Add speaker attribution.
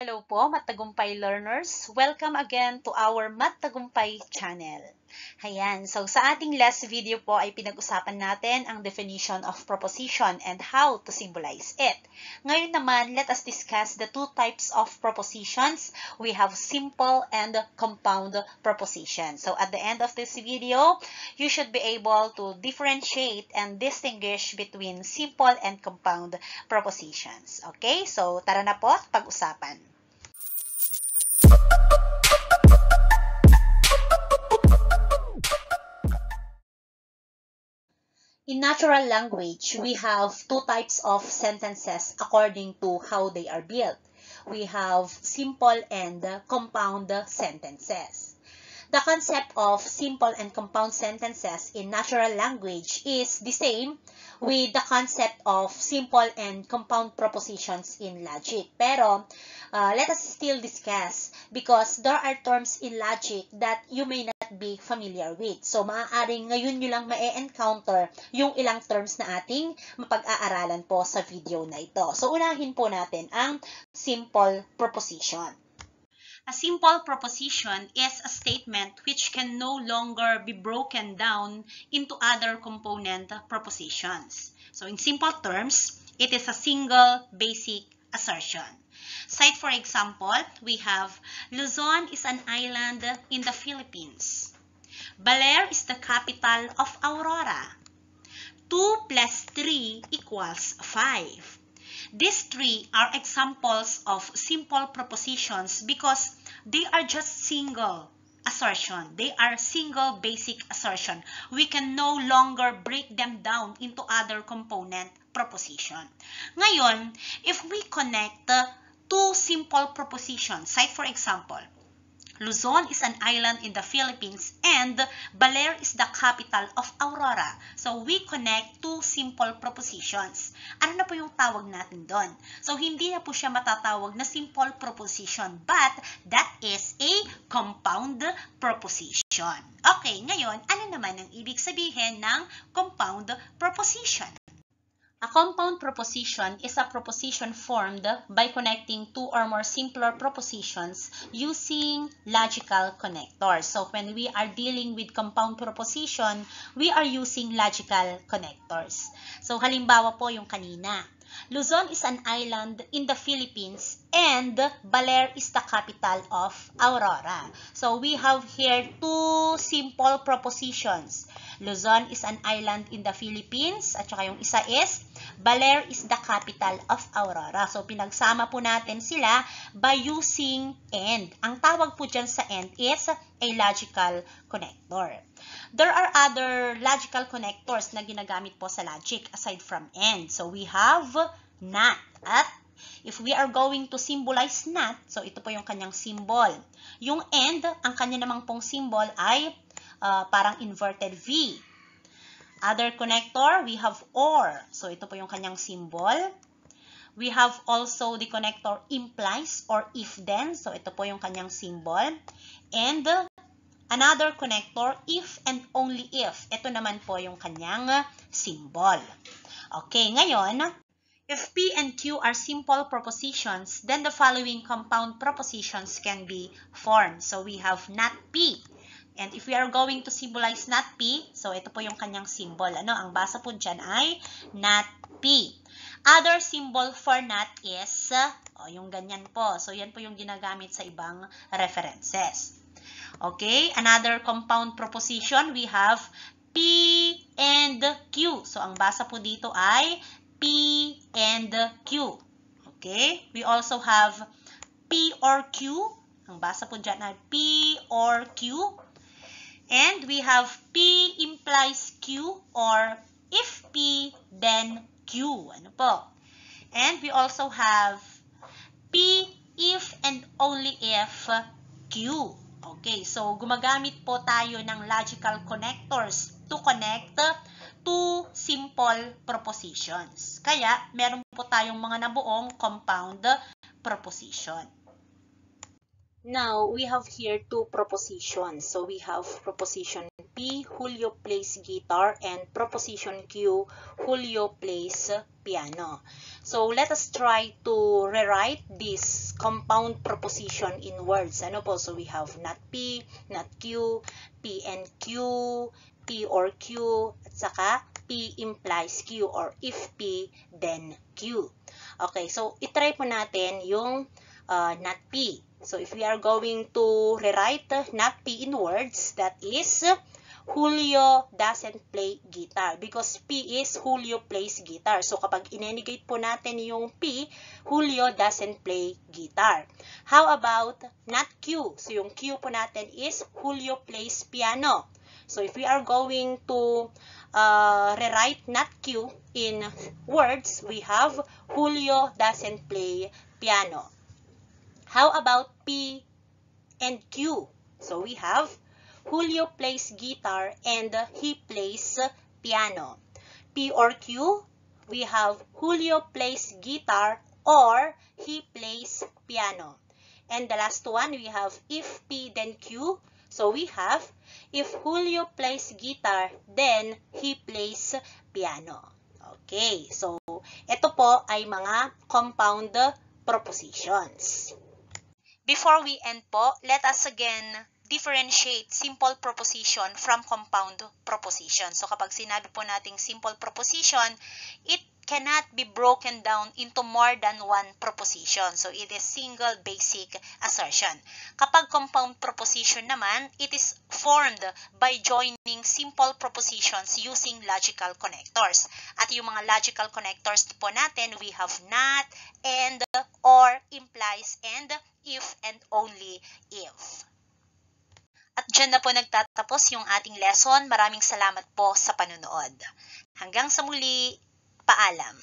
Speaker 1: Hello po, Mattagumpay learners! Welcome again to our Mattagumpay channel. Ayan, so sa ating last video po ay pinag-usapan natin ang definition of proposition and how to symbolize it. Ngayon naman, let us discuss the two types of propositions. We have simple and compound propositions. So at the end of this video, you should be able to differentiate and distinguish between simple and compound propositions. Okay, so tara na po, pag-usapan. In natural language, we have two types of sentences according to how they are built. We have simple and compound sentences. The concept of simple and compound sentences in natural language is the same with the concept of simple and compound propositions in logic. Pero, let us still discuss because there are terms in logic that you may not be familiar with. So, maaaring ngayon nyo lang ma-encounter yung ilang terms na ating mapag-aaralan po sa video na ito. So, unahin po natin ang simple proposition. A simple proposition is a statement which can no longer be broken down into other component propositions. So in simple terms, it is a single basic assertion. Cite for example, we have Luzon is an island in the Philippines. Baler is the capital of Aurora. 2 plus 3 equals 5. These three are examples of simple propositions because they are just single assertion. They are single basic assertion. We can no longer break them down into other component proposition. Ngayon, if we connect two simple propositions, like for example, Luzon is an island in the Philippines and Baler is the capital of Aurora. So, we connect two simple propositions. Ano na po yung tawag natin doon? So, hindi na po siya matatawag na simple proposition, but that is a compound proposition. Okay, ngayon, ano naman ang ibig sabihin ng compound proposition? A compound proposition is a proposition formed by connecting two or more simpler propositions using logical connectors. So when we are dealing with compound proposition, we are using logical connectors. So halimbawa po yung kanina. Luzon is an island in the Philippines and Baler is the capital of Aurora. So we have here two simple propositions. Luzon is an island in the Philippines at saka yung isa is Baler is the capital of Aurora. So pinagsama po natin sila by using and. Ang tawag po dyan sa and is a logical connector. There are other logical connectors na ginagamit po sa logic aside from and. So we have not at if we are going to symbolize not, so ito po yung kanyang symbol. Yung and, ang kanya namang pong symbol ay parang inverted V. Other connector, we have or. So ito po yung kanyang symbol. We have also the connector implies or if then. So ito po yung kanyang symbol. And another connector, if and only if. Ito naman po yung kanyang symbol. Okay, ngayon, if P and Q are simple propositions, then the following compound propositions can be formed. So we have not P. And if we are going to symbolize not P, so ito po yung kanyang symbol. Ano? Ang basa po dyan ay not P. Other symbol for not is, yung ganyan po. So yan po yung ginagamit sa ibang references. Okay, another compound proposition, we have P and Q. So ang basa po dito ay P and Q. Okay, we also have P or Q. Ang basa po dyan ay P or Q. And we have P implies Q or if P, then Q. Ano po? And we also have P if and only if Q. Okay, so gumagamit po tayo ng logical connectors to connect two simple propositions. Kaya, meron po tayong mga nabuong compound proposition. Now, we have here two propositions. So, we have proposition P, Julio plays guitar, and proposition Q, Julio plays piano. So let us try to rewrite this compound proposition in words. Ano po? So we have not P, not Q, P and Q, P or Q, at saka P implies Q, or if P, then Q. Okay, so itry po natin yung not P. So if we are going to rewrite not P in words, that is Julio doesn't play guitar because P is Julio plays guitar. So kapag inenegate po natin yung P, Julio doesn't play guitar. How about not Q? So yung Q po natin is Julio plays piano. So if we are going to rewrite not Q in words, we have Julio doesn't play piano. How about P and Q? So we have Julio plays guitar and he plays piano. P or Q, we have Julio plays guitar or he plays piano. And the last one, we have if P then Q. So we have if Julio plays guitar, then he plays piano. Okay, so ito po ay mga compound propositions. Before we end po, let us again differentiate simple proposition from compound proposition. So kapag sinabi po nating simple proposition, it cannot be broken down into more than one proposition. So it is single basic assertion. Kapag compound proposition naman, it is formed by joining simple propositions using logical connectors. At yung mga logical connectors po natin, we have not, and, or, implies, and, if, and only if. At dyan na po nagtatapos yung ating lesson. Maraming salamat po sa panunood. Hanggang sa muli, paalam.